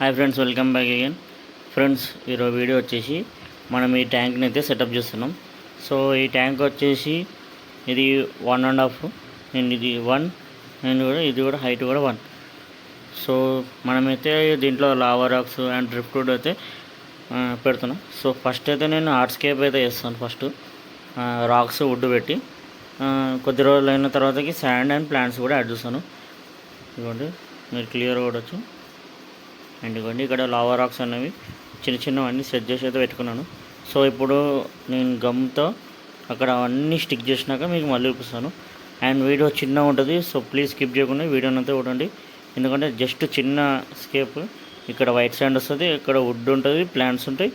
Hi friends, welcome back again. Friends, ఈరోజు video వచ్చేసి మనం ఈ ట్యాంక్ని అయితే సెటప్ చేస్తున్నాం. సో ఈ ట్యాంక్ వచ్చేసి ఇది 1.5 అండ్ ఇది 1 అండ్ కూడా ఇది కూడా హైట్ కూడా 1. సో మనమైతే దీంట్లో లావా రాక్స్ అండ్ డ్రిఫ్ట్ అయితే పెడుతున్నాం. సో ఫస్ట్ అయితే నేను ఆర్ట్స్కేప్ అయితే చేస్తాను. ఫస్ట్ రాక్స్ వుడ్ పెట్టి కొద్ది రోజులు అయిన తర్వాతకి శాండ్ అండ్ ప్లాంట్స్ కూడా యాడ్ చేస్తాను. ఇదిగోండి, మీరు క్లియర్ చూడవచ్చు. అండ్ ఇవ్వండి, ఇక్కడ లావా రాక్స్ అనేవి చిన్నవన్నీ సెట్ చేసి అయితే పెట్టుకున్నాను. సో ఇప్పుడు నేను గమ్తో అక్కడ అన్నీ స్టిక్ చేసినాక మీకు మళ్ళీ చూపిస్తాను. అండ్ వీడియో చిన్న ఉంటుంది, సో ప్లీజ్ స్కిప్ చేయకుండా వీడియోని అయితే చూడండి. ఎందుకంటే జస్ట్ చిన్న స్కేప్, ఇక్కడ వైట్ శాండ్ వస్తుంది, ఇక్కడ వుడ్ ఉంటుంది, ప్లాంట్స్ ఉంటాయి,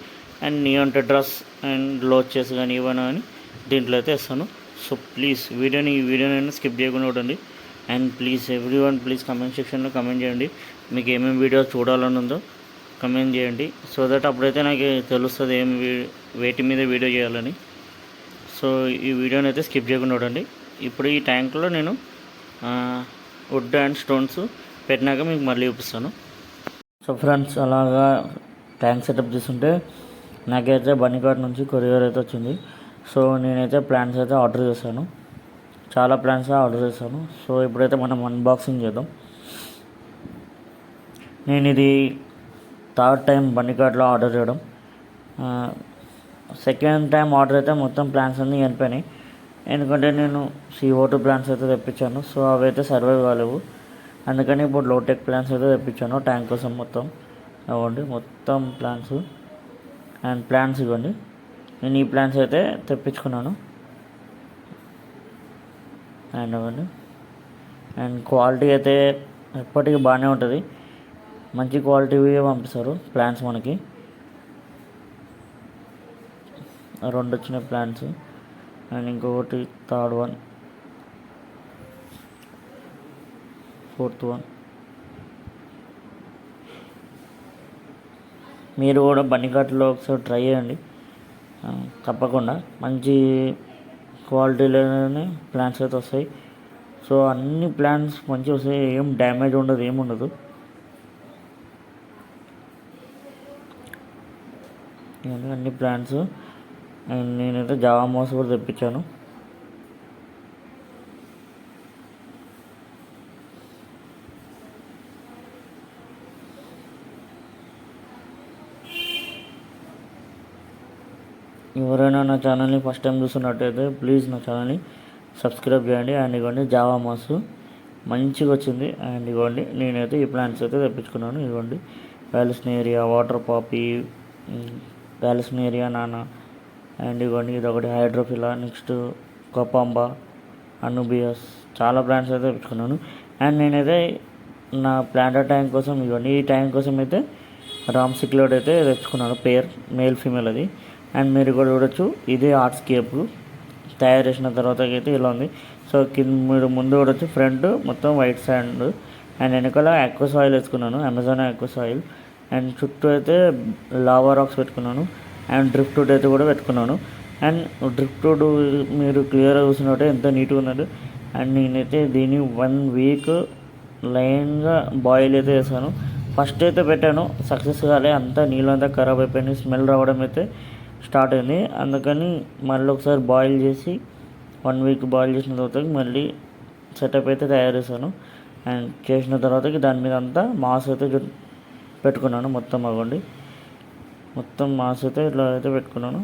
అండ్ నియాన్ టెట్రాస్ అండ్ లోచెస్ కానీ ఇవన్నీ కానీ దీంట్లో అయితే వేస్తాను. సో ప్లీజ్ వీడియోని స్కిప్ చేయకుండా చూడండి. And please everyone please comment సెక్షన్లో కమెంట్ చేయండి, మీకు ఏమేమి వీడియోస్ చూడాలని ఉందో కమెంట్ చేయండి. సో దట్ అప్పుడైతే నాకు తెలుస్తుంది వేటి మీద వీడియో చేయాలని. సో ఈ వీడియోని అయితే స్కిప్ చేయకుండా చూడండి. ఇప్పుడు ఈ ట్యాంక్లో నేను వుడ్ అండ్ స్టోన్స్ పెట్టినాక మీకు మళ్ళీ చూపిస్తాను. సో ఫ్రెండ్స్, అలాగా ట్యాంక్ సెటప్ చేస్తుంటే నాకైతే బన్నీకాట్ నుంచి కొరియర్ అయితే వచ్చింది. సో నేనైతే ప్లాన్స్ అయితే ఆర్డర్ చేశాను, చాలా ప్లాన్స్ ఆర్డర్ చేశాను. సో ఇప్పుడైతే మనం అన్బాక్సింగ్ చేద్దాం. నేను ఇది థర్డ్ టైం బన్నీకాట్లో ఆర్డర్ చేయడం. సెకండ్ టైం ఆర్డర్ అయితే మొత్తం ప్లాన్స్ అన్నీ చనిపోయినాయి, ఎందుకంటే నేను CO2 ప్లాన్స్ అయితే తెప్పించాను. సో అవి అయితే సర్వైవ్ కాలేవు, అందుకని ఇప్పుడు లోటెక్ ప్లాన్స్ అయితే తెప్పించాను ట్యాంక్ కోసం. మొత్తం ఇవ్వండి, మొత్తం ప్లాన్స్ అండ్ ప్లాన్స్ ఇవ్వండి. నేను ఈ ప్లాన్స్ అయితే తెప్పించుకున్నాను. అండ్ ఇవ్వండి, అండ్ క్వాలిటీ అయితే ఎప్పటికీ బాగానే ఉంటుంది, మంచి క్వాలిటీవి పంపిస్తారు ప్లాన్స్ మనకి. 2 వచ్చిన ప్లాన్స్ అండ్ ఇంకొకటి థర్డ్ వన్, ఫోర్త్ వన్. మీరు కూడా బన్నీకాట్లో ఒకసారి ట్రై చేయండి, తప్పకుండా మంచి క్వాలిటీలోనే ప్లాన్స్ అయితే వస్తాయి. సో అన్ని ప్లాన్స్ మంచిగా వస్తాయి, ఏం డ్యామేజ్ ఉండదు, ఏముండదు. అన్ని ప్లాన్స్. అండ్ నేనైతే జావా మౌస్ కూడా తెప్పించాను. ఎవరైనా నా ఛానల్ని ఫస్ట్ టైం చూస్తున్నట్టయితే ప్లీజ్ నా ఛానల్ని సబ్స్క్రైబ్ చేయండి. అండ్ ఇవ్వండి, జావా మౌస్ మంచిగా వచ్చింది. అండ్ ఇవ్వండి, నేనైతే ఈ ప్లాంట్స్ అయితే తెప్పించుకున్నాను. ఇవ్వండి, వ్యాలిస్నేరియా, వాటర్ పాపీ, వ్యాలిస్నేరియా నానా, అండ్ ఇవ్వండి ఇదొకటి హైడ్రోఫిలా, నెక్స్ట్ కొపాంబా, అనుబియస్, చాలా ప్లాంట్స్ అయితే తెప్పించుకున్నాను. అండ్ నేనైతే నా ప్లాంటర్ ట్యాంక్ కోసం ఇవ్వండి, ఈ ట్యాంక్ కోసం అయితే రామ్ సిక్లోడ్ అయితే తెచ్చుకున్నాను, పేర్ మేల్ ఫీమేల్ అది. అండ్ మీరు కూడా చూడొచ్చు, ఇదే ఆర్ట్స్కేప్ తయారు చేసిన తర్వాత అయితే ఇలా ఉంది. సో మీరు ముందు చూడొచ్చు, ఫ్రంట్ మొత్తం వైట్ శాండ్ అండ్ వెనకాల ఆక్వా సాయిల్ వేసుకున్నాను, అమెజాన్ ఆక్వా సాయిల్. అండ్ చుట్టూ అయితే లావా రాక్స్ పెట్టుకున్నాను, అండ్ డ్రిఫ్ట్ వుడ్ అయితే కూడా పెట్టుకున్నాను. అండ్ డ్రిఫ్ట్ వుడ్ మీరు క్లియర్గా చూసినట్టే ఎంత నీట్గా ఉన్నది. అండ్ నేనైతే దీన్ని 1 వీక్ లైన్గా బాయిల్ అయితే చేశాను. ఫస్ట్ అయితే పెట్టాను, సక్సెస్ కాలే, అంతా నీళ్ళంతా ఖరాబ్ అయిపోయింది, స్మెల్ రావడం అయితే స్టార్ట్ అయింది. అందుకని మళ్ళీ ఒకసారి బాయిల్ చేసి 1 వీక్ బాయిల్ చేసిన తర్వాత మళ్ళీ సెటప్ అయితే తయారు చేశాను. అండ్ చేసిన తర్వాత దాని మీద అంతా మాస్ అయితే పెట్టుకున్నాను. మొత్తం అవ్వండి, మొత్తం మాస్ అయితే ఇట్లా అయితే పెట్టుకున్నాను.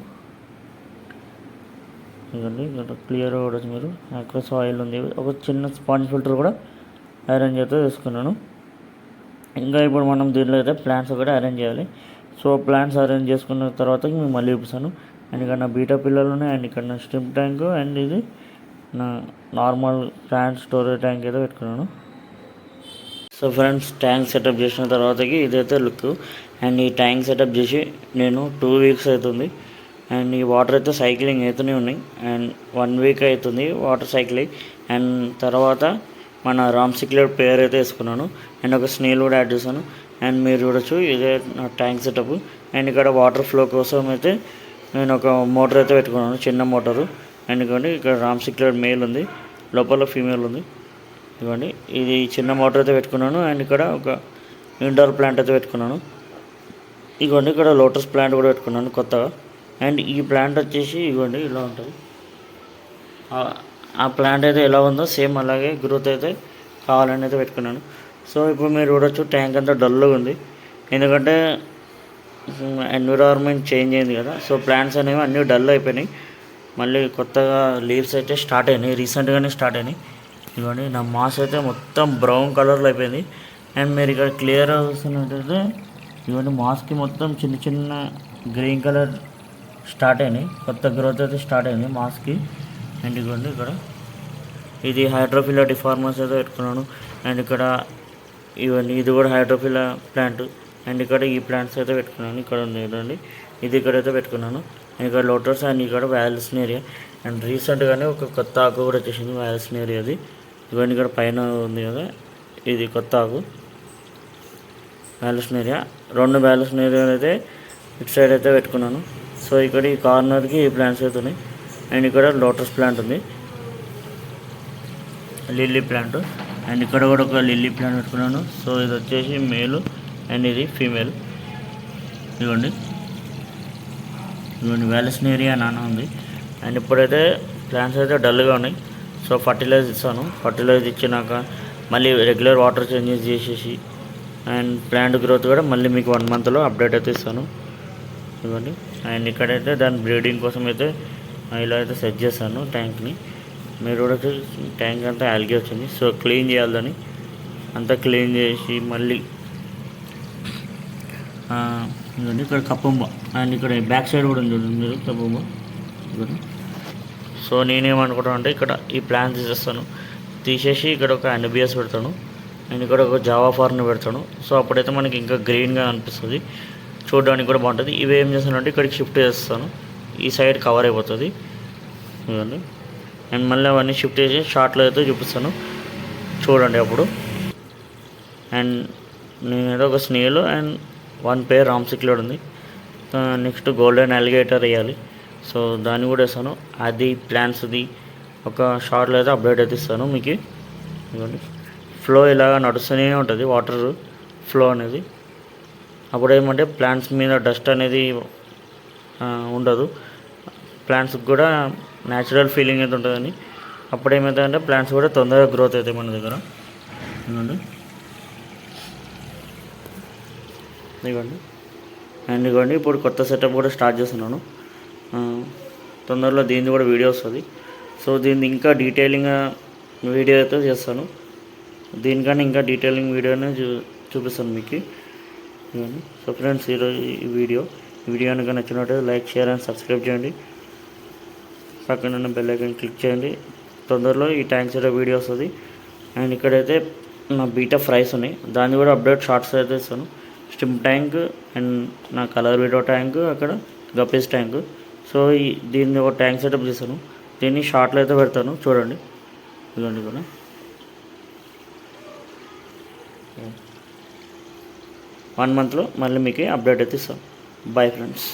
ఇవ్వండి, ఇక్కడ క్లియర్ కూడా మీరు ఎక్కువ సాయిల్ ఉంది. ఒక చిన్న స్పాంజ్ ఫిల్టర్ కూడా అరేంజ్ అయితే తీసుకున్నాను. ఇంకా ఇప్పుడు మనం దీంట్లో అయితే ప్లాంట్స్ కూడా అరేంజ్ చేయాలి. సో ప్లాంట్స్ అరేంజ్ చేసుకున్న తర్వాత మేము మళ్ళీ చూపిస్తాను. అండ్ ఇక్కడ నా బీటా పిల్లలు ఉన్నాయి, అండ్ ఇక్కడ నా స్ట్రిప్ ట్యాంక్, అండ్ ఇది నా నార్మల్ ప్లాంట్ స్టోరేజ్ ట్యాంక్ అయితే పెట్టుకున్నాను. సో ఫ్రెండ్స్, ట్యాంక్ సెటప్ చేసిన తర్వాతకి ఇదైతే లుక్. అండ్ ఈ ట్యాంక్ సెటప్ చేసి నేను 2 వీక్స్ అవుతుంది. అండ్ ఈ వాటర్ అయితే సైక్లింగ్ అవుతూనే ఉన్నాయి. అండ్ 1 వీక్ అవుతుంది వాటర్ సైక్లింగ్. అండ్ తర్వాత మన రామ్ సిక్లెట్ పేర్ అయితే వేసుకున్నాను, అండ్ ఒక స్నేల్ కూడా యాడ్ చేశాను. అండ్ మీరు చూడొచ్చు, ఇదే నా ట్యాంక్ సెటప్. అండ్ ఇక్కడ వాటర్ ఫ్లో కోసం అయితే నేను ఒక మోటార్ అయితే పెట్టుకున్నాను, చిన్న మోటారు. అండ్ ఇవ్వండి, ఇక్కడ రామ్ సిక్లెట్ మేల్ ఉంది, లోపల ఫీమేల్ ఉంది. ఇవ్వండి, ఇది చిన్న మోటార్ అయితే పెట్టుకున్నాను. అండ్ ఇక్కడ ఒక ఇండోర్ ప్లాంట్ అయితే పెట్టుకున్నాను. ఇదిగోండి ఇక్కడ లోటస్ ప్లాంట్ కూడా పెట్టుకున్నాను కొత్తగా. అండ్ ఈ ప్లాంట్ వచ్చేసి ఇదిగోండి ఇలా ఉంటుంది. ఆ ప్లాంట్ అయితే ఎలా ఉందో సేమ్ అలాగే గ్రోత్ అయితే కావాలని అయితే పెట్టుకున్నాను. సో ఇప్పుడు మీరు చూడొచ్చు ట్యాంక్ అంతా డల్గా ఉంది, ఎందుకంటే ఎన్విరాన్మెంట్ చేంజ్ అయింది కదా. సో ప్లాంట్స్ అనేవి అన్నీ డల్ అయిపోయినాయి. మళ్ళీ కొత్తగా లీవ్స్ అయితే స్టార్ట్ అయినాయి, రీసెంట్గానే స్టార్ట్ అయినాయి. ఇదిగోండి నా మాస్ అయితే మొత్తం బ్రౌన్ కలర్లో అయిపోయింది. అండ్ మీరు ఇక్కడ క్లియర్ చూస్తున్నట్టయితే ఇవన్నీ మాస్కి మొత్తం చిన్న చిన్న గ్రీన్ కలర్ స్టార్ట్ అయినాయి, కొత్త గ్రోత్ అయితే స్టార్ట్ అయింది మాస్కి. అండ్ ఇదిగోండి ఇక్కడ ఇది హైడ్రోఫిలా డిఫార్మస్ అయితే పెట్టుకున్నాను. అండ్ ఇక్కడ ఇవన్నీ ఇది కూడా హైడ్రోఫిలా ప్లాంట్. అండ్ ఇక్కడ ఈ ప్లాంట్స్ అయితే పెట్టుకున్నాను. ఇక్కడ ఉంది చూడండి, ఇది ఇక్కడైతే పెట్టుకున్నాను. అండ్ ఇక్కడ లోటస్ అండ్ ఇక్కడ వాల్సినేరియా. అండ్ రీసెంట్గానే ఒక కొత్త ఆకు కూడా వచ్చేసింది వాల్సినేరియాది. ఇవన్నీ ఇక్కడ పైన ఉంది కదా, ఇది కొత్త ఆకు వాల్సినేరియా. 2 వాల్సినేరియాలు అయితే ఇటు సైడ్ అయితే పెట్టుకున్నాను. సో ఇక్కడ ఈ కార్నర్కి ఈ ప్లాంట్స్ అయితే ఉన్నాయి. అండ్ ఇక్కడ లోటస్ ప్లాంట్ ఉంది, లిల్లీ ప్లాంట్. అండ్ ఇక్కడ కూడా ఒక లిల్లీ ప్లాంట్ పెట్టుకున్నాను. సో ఇది వచ్చేసి మేల్ అండ్ ఇది ఫీమేల్. ఇదిగోండి వాల్సినేరియా నాన్న ఉంది. అండ్ ఇప్పుడైతే ప్లాంట్స్ అయితే డల్గా ఉన్నాయి. సో ఫర్టిలైజర్ ఇస్తాను. ఫర్టిలైజర్ ఇచ్చినాక మళ్ళీ రెగ్యులర్ వాటర్ చేంజెస్ చేసేసి అండ్ ప్లాంట్ గ్రోత్ కూడా మళ్ళీ మీకు 1 మంత్లో అప్డేట్ అయితే ఇస్తాను. ఇవ్వండి. అండ్ ఇక్కడైతే దాని బ్రీడింగ్ కోసం అయితే ఇలా అయితే సెట్ చేస్తాను ట్యాంక్ని. మీరు కూడా ట్యాంక్ అంతా ఆల్గే వచ్చింది. సో క్లీన్ చేయాలని అంతా క్లీన్ చేసి మళ్ళీ ఇవన్నీ ఇక్కడ కప్పంబ. అండ్ ఇక్కడ బ్యాక్ సైడ్ కూడా ఉంది మీరు కప్పంబ. సో నేనేమనుకుంటాను అంటే ఇక్కడ ఈ ప్లాంట్ తీసేసి ఇక్కడ ఒక అనిబియస్ పెడతాను. అండ్ ఇక్కడ ఒక జావా ఫార్ని పెడతాను. సో అప్పుడైతే మనకి ఇంకా గ్రీన్గా అనిపిస్తుంది, చూడడానికి కూడా బాగుంటుంది. ఇవి ఏం చేస్తానంటే ఇక్కడికి షిఫ్ట్ చేస్తాను, ఈ సైడ్ కవర్ అయిపోతుంది. ఇవన్నీ అండ్ మళ్ళీ అవన్నీ షిఫ్ట్ చేసి షార్ట్లో అయితే చూపిస్తాను, చూడండి అప్పుడు. అండ్ నేనైతే ఒక స్నేల్ అండ్ 1 పేర్ రామ్సిక్లోడ్ ఉంది. నెక్స్ట్ గోల్డెన్ అలిగేటర్ వేయాలి. సో దాన్ని కూడా వేస్తాను. అది ప్లాంట్స్ది ఒక షార్ట్లో అయితే అప్డేట్ అయితే ఇస్తాను మీకు. ఇవ్వండి ఫ్లో ఇలాగా నడుస్తూనే ఉంటుంది, వాటర్ ఫ్లో అనేది. అప్పుడు ఏమంటే ప్లాంట్స్ మీద డస్ట్ అనేది ఉండదు, ప్లాంట్స్కి కూడా న్యాచురల్ ఫీలింగ్ అయితే ఉంటుందని. అప్పుడు ఏమవుతుందంటే ప్లాంట్స్ కూడా తొందరగా గ్రోత్ అవుతాయి మన దగ్గర. ఇదిగోండి అండ్ ఇదిగోండి ఇప్పుడు కొత్త సెటప్ కూడా స్టార్ట్ చేస్తున్నాను. తొందరలో దీన్ని కూడా వీడియో వస్తుంది. సో దీన్ని ఇంకా డీటెయిలింగ్గా వీడియో అయితే చేస్తాను, దీనికన్నా ఇంకా డీటెయిలింగ్ వీడియోనే చూపిస్తాను మీకు. సో ఫ్రెండ్స్ ఈరోజు ఈ వీడియో కనుక నచ్చినట్టయితే లైక్, షేర్ అండ్ సబ్స్క్రైబ్ చేయండి. పక్కన ఉన్న బెల్ ఐకాన్ క్లిక్ చేయండి. తొందరలో ఈ ట్యాంక్ సెటప్ వీడియో వస్తుంది. అండ్ ఇక్కడైతే నా బీటా ఫ్రైస్ ఉన్నాయి, దాన్ని కూడా అప్డేట్ షార్ట్స్ అయితే ఇస్తాను. స్టిమ్ ట్యాంక్ అండ్ నా కలర్ వీడియో ట్యాంక్, అక్కడ గప్పీస్ ట్యాంక్. సో దీన్ని ఒక ట్యాంక్ సెటప్ చేస్తాను, దీన్ని షార్ట్లో అయితే పెడతాను, చూడండి. ఇదిగోండి కూడా 1 మంత్లో మళ్ళీ మీకు అప్డేట్ అయితే ఇస్తాను. Bye friends.